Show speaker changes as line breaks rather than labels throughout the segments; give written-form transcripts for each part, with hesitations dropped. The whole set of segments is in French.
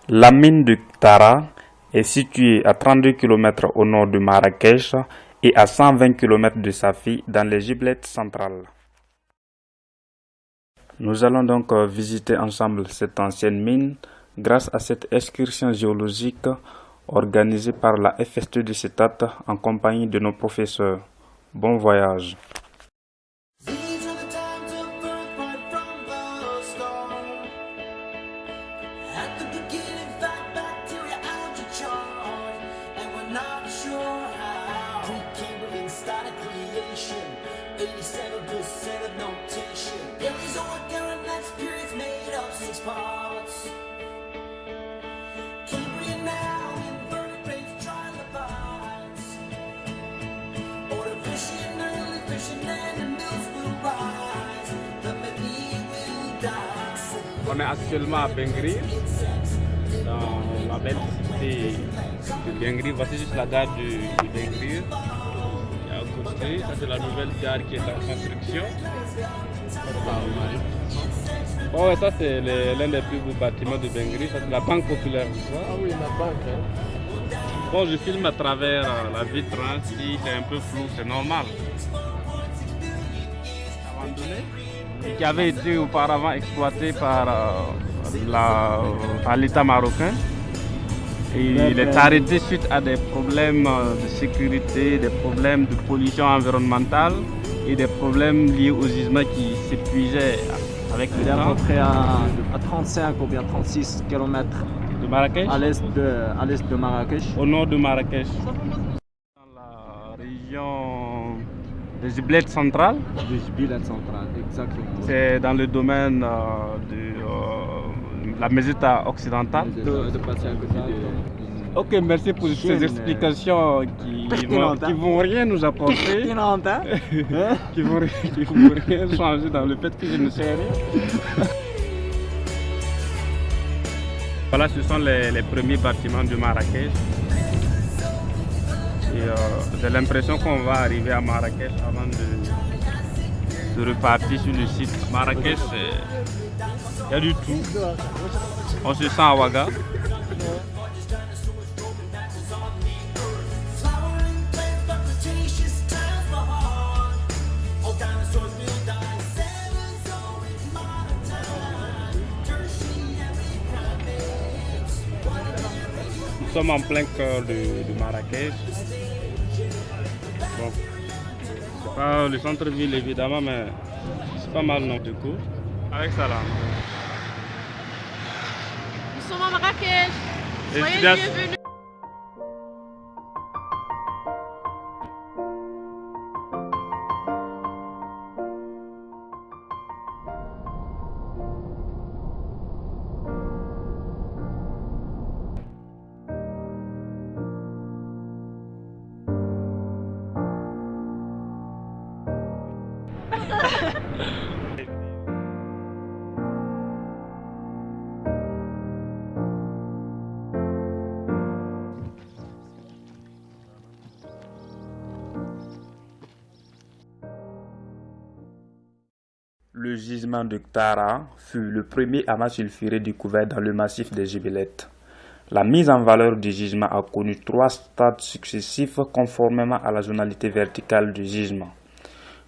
La mine de Tara est située à 32 km au nord de Marrakech et à 120 km de Safi dans les gibelettes centrales. Nous allons donc visiter ensemble cette ancienne mine grâce à cette excursion géologique organisée par la FST de Setat en compagnie de nos professeurs. Bon voyage!
On est actuellement à Bengri, dans la belle cité de Bengri. Voici juste la gare de Bengri. Et à côté, ça c'est la nouvelle gare qui est en construction. Oh, ouais, ça c'est l'un des plus beaux bâtiments de Bengri. Ça c'est la Banque Populaire.
Ah oui, la banque. Hein.
Bon, je filme à travers la vitre. Hein. Si c'est un peu flou, c'est normal. Abandonné. Et qui avait été auparavant exploité par l'État marocain. Et il est arrêté suite à des problèmes de sécurité, des problèmes de pollution environnementale et des problèmes liés au gisement qui s'épuisaient avec le temps.
Il est à peu près à 35 ou bien 36 km
de Marrakech,
à l'est de Marrakech.
Au nord de Marrakech. Dans la région des gibelettes centrales.
Des gibelettes centrales, exactement.
C'est dans le domaine de la Meseta occidentale.
De passer à côté
Ok, merci pour ces explications qui vont rien nous apporter.
Pertinente, hein?
qui vont rien changer dans le fait que je ne sais rien. Voilà, ce sont les premiers bâtiments de Marrakech. Et j'ai l'impression qu'on va arriver à Marrakech avant de repartir sur le site. Marrakech, il y a du tout. On se sent à Ouaga. Nous sommes en plein cœur de Marrakech. Bon, c'est pas le centre-ville évidemment, mais c'est pas mal non du coup. Avec Salam.
Nous sommes à Marrakech. Soyez les bienvenus.
Le gisement de Tara fut le premier amas sulfuré découvert dans le massif des Gibelettes. La mise en valeur du gisement a connu 3 stades successifs conformément à la zonalité verticale du gisement.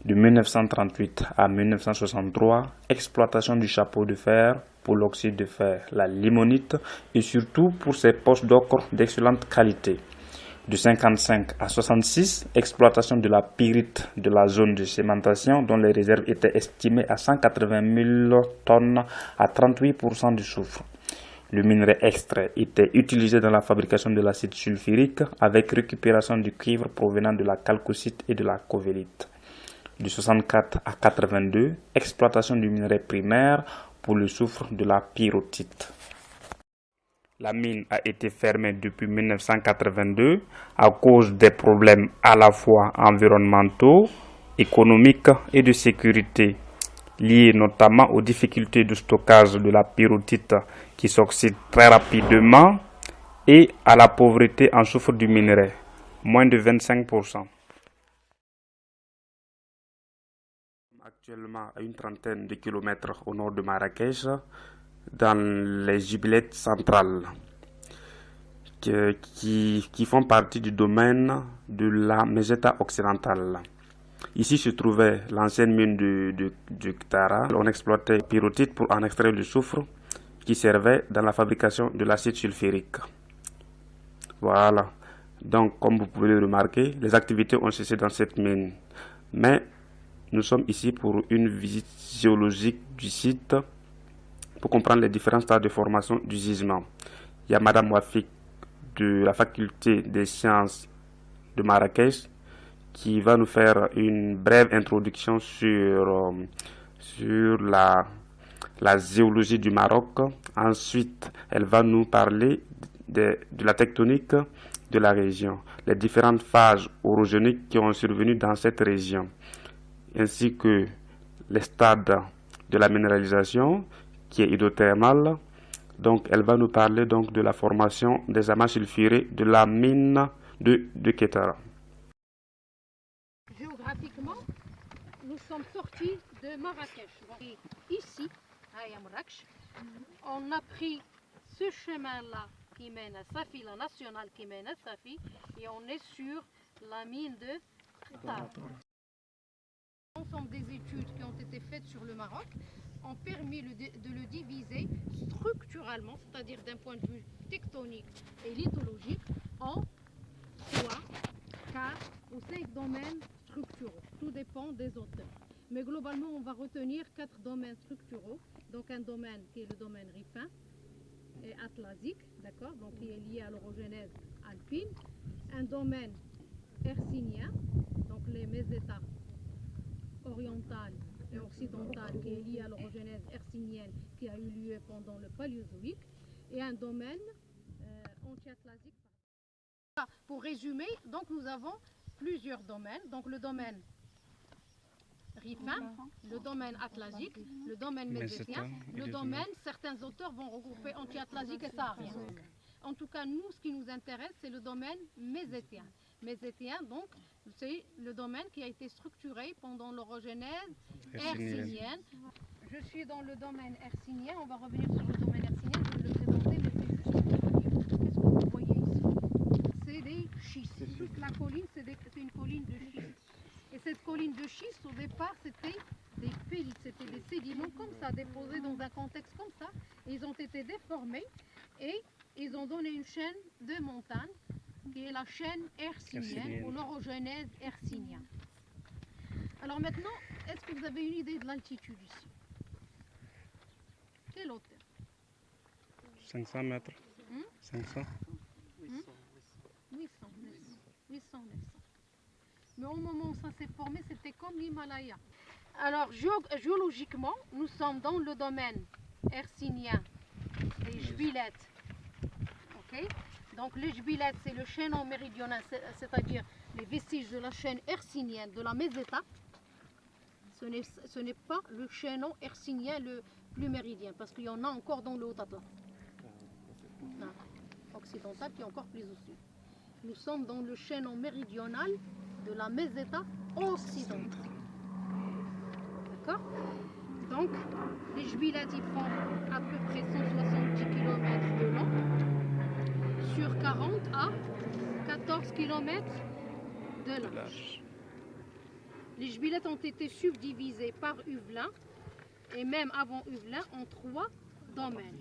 De 1938 à 1963, exploitation du chapeau de fer pour l'oxyde de fer, la limonite et surtout pour ses poches d'ocre d'excellente qualité. De 1955 à 1966, exploitation de la pyrite de la zone de cémentation dont les réserves étaient estimées à 180 000 tonnes à 38% de soufre. Le minerai extrait était utilisé dans la fabrication de l'acide sulfurique avec récupération du cuivre provenant de la chalcocite et de la covellite. De 1964 à 1982, exploitation du minerai primaire pour le soufre de la pyrrhotite. La mine a été fermée depuis 1982 à cause des problèmes à la fois environnementaux, économiques et de sécurité, liés notamment aux difficultés de stockage de la pyrrhotite qui s'oxyde très rapidement et à la pauvreté en soufre du minerai, moins de 25%. Actuellement à une trentaine de kilomètres au nord de Marrakech, dans les gibelettes centrales. qui font partie du domaine de la Meseta occidentale. Ici se trouvait l'ancienne mine de Tara. On exploitait pyrrhotite pour en extraire du soufre qui servait dans la fabrication de l'acide sulfurique. Voilà. Donc, comme vous pouvez le remarquer, les activités ont cessé dans cette mine. Mais nous sommes ici pour une visite géologique du site pour comprendre les différents stades de formation du gisement. Il y a Madame Wafik de la faculté des sciences de Marrakech qui va nous faire une brève introduction sur la géologie du Maroc. Ensuite, elle va nous parler de la tectonique de la région, les différentes phases orogéniques qui ont survenu dans cette région, ainsi que les stades de la minéralisation qui est hydrothermale. Donc, elle va nous parler donc de la formation des amas sulfurés de la mine de Kétara.
Géographiquement, nous sommes sortis de Marrakech. Et ici, à Marrakech, on a pris ce chemin-là qui mène à Safi, la nationale qui mène à Safi, et on est sur la mine de Tara. L'ensemble des études qui ont été faites sur le Maroc ont permis de le diviser structurellement, c'est-à-dire d'un point de vue tectonique et lithologique, en 3, 4 ou 5 domaines structuraux. Tout dépend des auteurs. Mais globalement, on va retenir 4 domaines structuraux. Donc un domaine qui est le domaine rifin et atlasique, d'accord, donc qui est lié à l'orogénèse alpine. Un domaine hercynien, donc les mésétas orientales et occidentales, qui est lié à l'orogénèse hercynienne qui a eu lieu pendant le Paléozoïque. Et un domaine antiatlasique. Pour résumer, donc nous avons plusieurs domaines. Donc le domaine rifin, le domaine atlasique, le domaine mésétien, le domaine, certains auteurs vont regrouper anti-atlasique et saharien. En tout cas, nous, ce qui nous intéresse, c'est le domaine mésétien. Mésétien, donc, c'est le domaine qui a été structuré pendant l'orogénèse hercynienne. Je suis dans le domaine hercynien, on va revenir sur le domaine hercynien, je vais le présenter, mais c'est juste pour vous dire, qu'est-ce que vous voyez ici? C'est des schistes. Toute la colline, c'est une colline de schiste. Et cette colline de schiste, au départ, c'était des pélites, c'était des sédiments comme ça, déposés dans un contexte comme ça. Et ils ont été déformés et ils ont donné une chaîne de montagnes qui est la chaîne hercynienne ou l'orogénèse hercynienne. Alors maintenant, est-ce que vous avez une idée de l'altitude ici? Quelle hauteur?
500 mètres. 500.
800, 900. Mais au moment où ça s'est formé, c'était comme l'Himalaya. Alors géologiquement, nous sommes dans le domaine hercynien des Jbilettes. Okay. Donc les Jbilettes, c'est le chaînon méridional, c'est-à-dire les vestiges de la chaîne hercynienne de la Meseta. Ce n'est pas le chaînon hercynien le plus méridien, parce qu'il y en a encore dans le Haut-Atlas occidental qui est encore plus au sud. Nous sommes dans le chaînon méridional de la Meseta occidentale. D'accord? Donc, les Jbilettes, ils font à peu près 170 km de long sur 40 à 14 km de large. Les Jbilettes ont été subdivisées par Huvelin et même avant Huvelin en 3 domaines.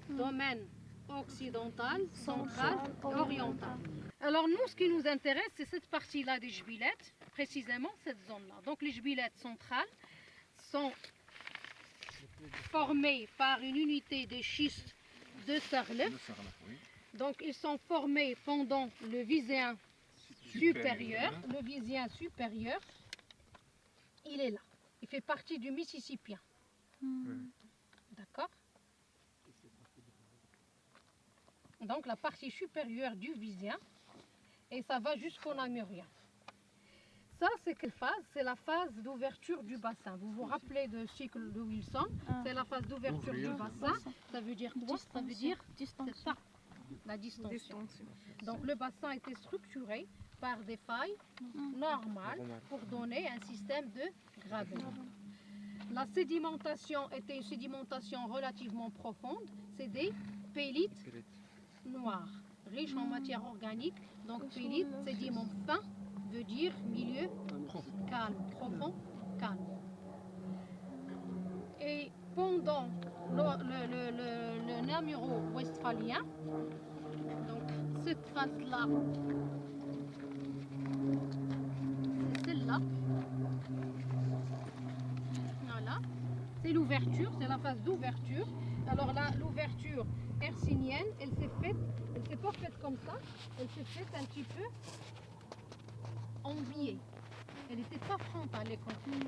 Domaine occidental, central et oriental. Alors nous, ce qui nous intéresse, c'est cette partie-là des Jbilettes, précisément cette zone-là. Donc les Jbilettes centrales sont formées par une unité des schistes de Sarlef. Donc ils sont formés pendant le Viséen supérieur. Le Viséen supérieur, il est là. Il fait partie du Mississippien. D'accord? Donc la partie supérieure du Viséen, et ça va jusqu'au Namurien. Ça, c'est quelle phase? C'est la phase d'ouverture du bassin. Vous vous rappelez du cycle de Wilson? C'est la phase d'ouverture du bassin. Ça veut dire quoi? Ça veut dire c'est ça, la distension. Donc le bassin a été structuré par des failles normales pour donner un système de gravité. La sédimentation était une sédimentation relativement profonde. C'est des pélites noirs. riche en matière organique. Donc pélite, sédiment fin, veut dire milieu calme, profond, calme. Et pendant le Namuro westphalien, donc cette phase-là, c'est celle-là. Voilà, c'est l'ouverture, c'est la phase d'ouverture. Alors là, l'ouverture hercynienne, elle s'est pas faite comme ça, elle s'est faite un petit peu en biais. Elle n'était pas frontale,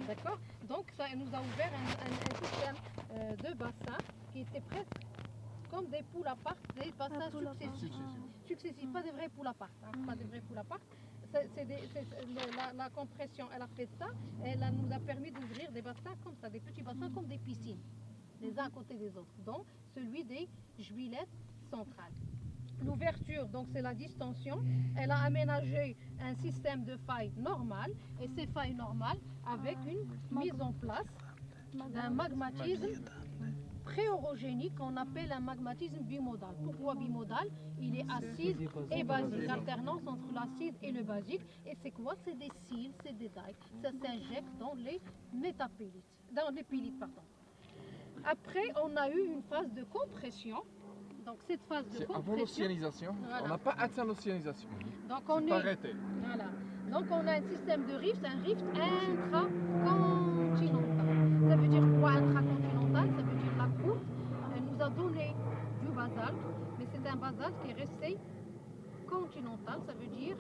d'accord? Donc ça nous a ouvert un système de bassins qui était presque comme des poules à part, des bassins successifs, pas des vrais poules à part, pas des vrais poules à part. La compression, elle a fait ça, elle nous a permis d'ouvrir des bassins comme ça, des petits bassins comme des piscines, les uns à côté des autres, dont celui des Jubilettes centrales. L'ouverture, donc c'est la distension, elle a aménagé un système de failles normales, et ces failles normales avec une mise en place d'un magmatisme préorogénique qu'on appelle un magmatisme bimodal. Pourquoi bimodal? Il est acide et basique, alternance entre l'acide et le basique. Et c'est quoi? C'est des cils, c'est des dikes. Ça s'injecte dans les métapélites, dans les pylites, pardon. Après, on a eu une phase de compression. Donc cette phase de compression,
avant l'oxygénisation, voilà. On n'a pas atteint l'oxygénisation.
Donc on est arrêté. Voilà. Donc on a un système de rift, un rift intracontinental. Ça veut dire quoi intracontinental? Ça veut dire la croûte, elle nous a donné du basalte, mais c'est un basalte qui est resté continental, ça veut dire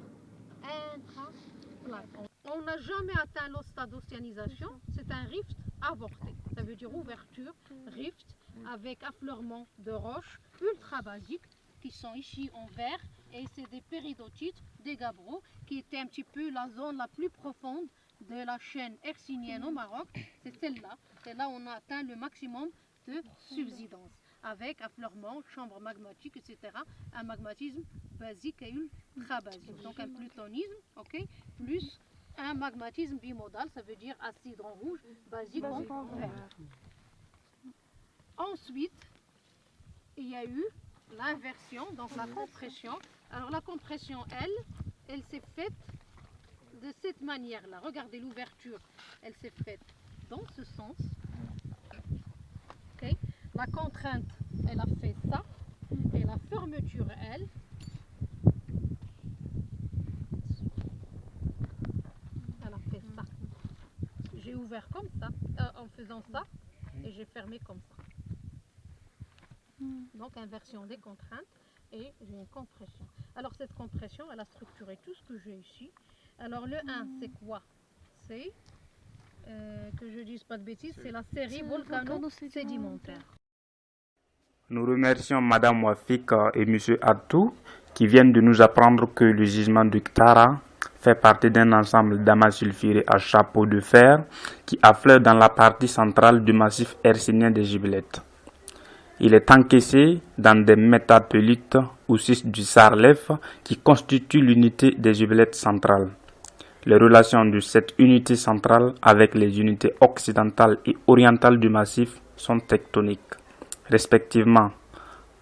intraplaque. On n'a jamais atteint le stade d'océanisation, c'est un rift avorté. Ça veut dire ouverture, rift, avec affleurement de roches ultra basiques qui sont ici en vert, et c'est des péridotites, des gabbros, qui étaient un petit peu la zone la plus profonde de la chaîne hercynienne au Maroc. C'est celle-là, c'est là où on a atteint le maximum de subsidence, avec affleurement, chambre magmatique, etc. Un magmatisme basique et ultra basique, donc un plutonisme, ok, plus un magmatisme bimodal, ça veut dire acide en rouge, basique en vert. Ensuite, il y a eu l'inversion, donc la compression. Alors la compression, elle s'est faite de cette manière-là. Regardez l'ouverture, elle s'est faite dans ce sens. Okay. La contrainte, elle a fait ça. Et la fermeture, elle a fait ça. J'ai ouvert comme ça, en faisant ça, et j'ai fermé comme ça. Donc inversion des contraintes et j'ai une compression. Alors cette compression, elle a structuré tout ce que j'ai ici. Alors le 1, c'est quoi? C'est, que je dise pas de bêtises, c'est la série volcano-sédimentaire.
Nous remercions Madame Wafik et Monsieur Atou qui viennent de nous apprendre que le gisement du Ktara fait partie d'un ensemble d'amas sulfurés à chapeau de fer qui affleure dans la partie centrale du massif hercynien des Jubilettes. Il est encaissé dans des métapélites ou cystes du Sarlef qui constituent l'unité des Jubilettes centrales. Les relations de cette unité centrale avec les unités occidentales et orientales du massif sont tectoniques, respectivement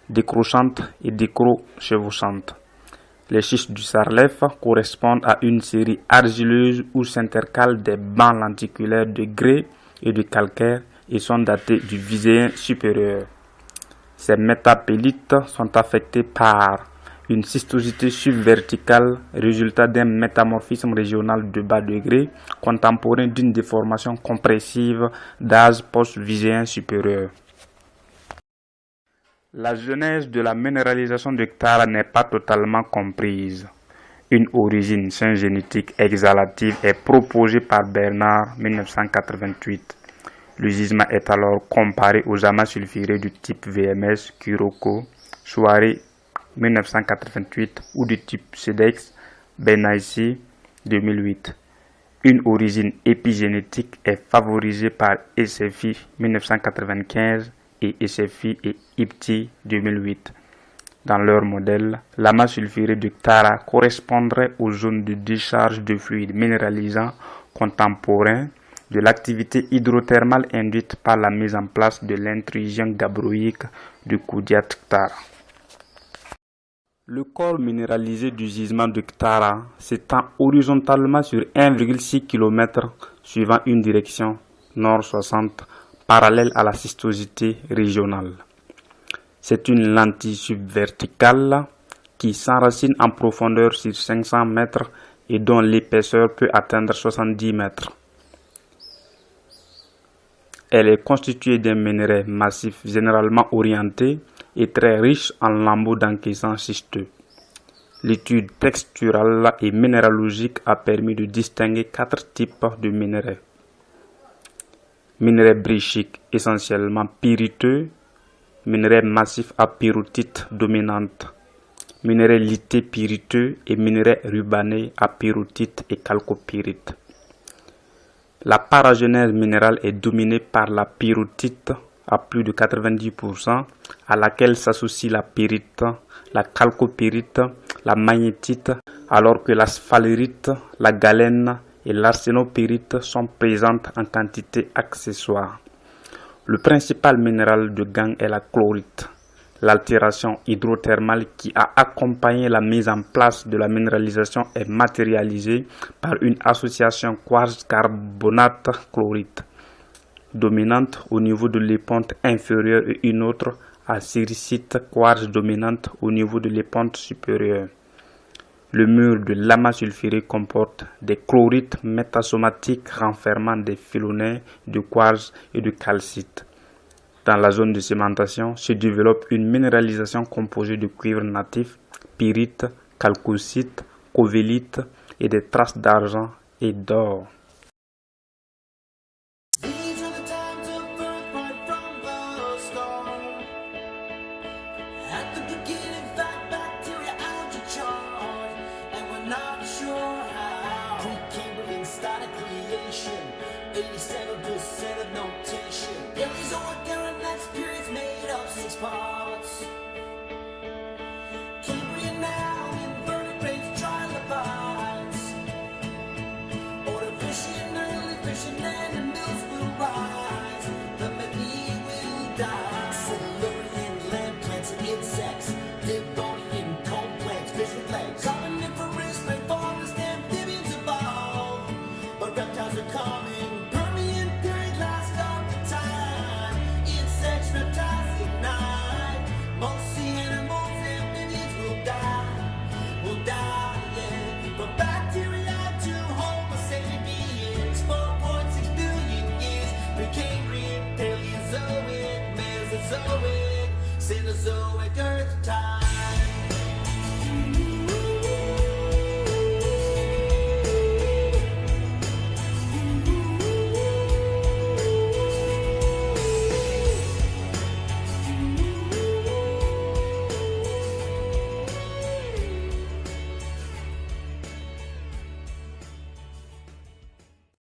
décrochantes et décrochevauchantes. Les schistes du Sarlef correspondent à une série argileuse où s'intercalent des bancs lenticulaires de grès et de calcaire et sont datés du Viséen supérieur. Ces métapélites sont affectés par une cystosité subverticale, résultat d'un métamorphisme régional de bas degré, contemporain d'une déformation compressive d'âge post-viséen supérieur. La genèse de la minéralisation du Ktara n'est pas totalement comprise. Une origine syngénitique exhalative est proposée par Bernard 1988. Le gisement est alors comparé aux amas sulfurés du type VMS Kuroko, Soirée 1988 ou du type Cedex Benaissi 2008. Une origine épigénétique est favorisée par SFI 1995 et SFI et IPTI 2008. Dans leur modèle, l'amas sulfuré du Ktara correspondrait aux zones de décharge de fluides minéralisants contemporains de l'activité hydrothermale induite par la mise en place de l'intrusion gabbroïque du Koudiat Ktara. Le corps minéralisé du gisement de Ktara s'étend horizontalement sur 1,6 km suivant une direction nord 60 parallèle à la schistosité régionale. C'est une lentille subverticale qui s'enracine en profondeur sur 500 mètres et dont l'épaisseur peut atteindre 70 mètres. Elle est constituée d'un minerai massif généralement orienté et très riche en lambeaux d'encaissants schisteux. L'étude texturale et minéralogique a permis de distinguer 4 types de minerais. Minerai brychique essentiellement pyriteux, minerai massif à pyrrhotite dominante, minerai lithé pyriteux et minerai rubané à pyrrhotite et calcopyrite. La paragenèse minérale est dominée par la pyrrhotite à plus de 90%, à laquelle s'associe la pyrite, la calcopyrite, la magnétite, alors que la sphalerite, la galène et l'arsénopyrite sont présentes en quantité accessoire. Le principal minéral de gang est la chlorite. L'altération hydrothermale qui a accompagné la mise en place de la minéralisation est matérialisée par une association quartz-carbonate-chlorite dominante au niveau de l'éponte inférieure et une autre à séricite quartz dominante au niveau de l'éponte supérieure. Le mur de l'amas sulfuré comporte des chlorites métasomatiques renfermant des phénols de quartz et de calcite. Dans la zone de sémentation se développe une minéralisation composée de cuivre natif, pyrite, calcocite, covellite et des traces d'argent et d'or.
Cenozoic Earth time.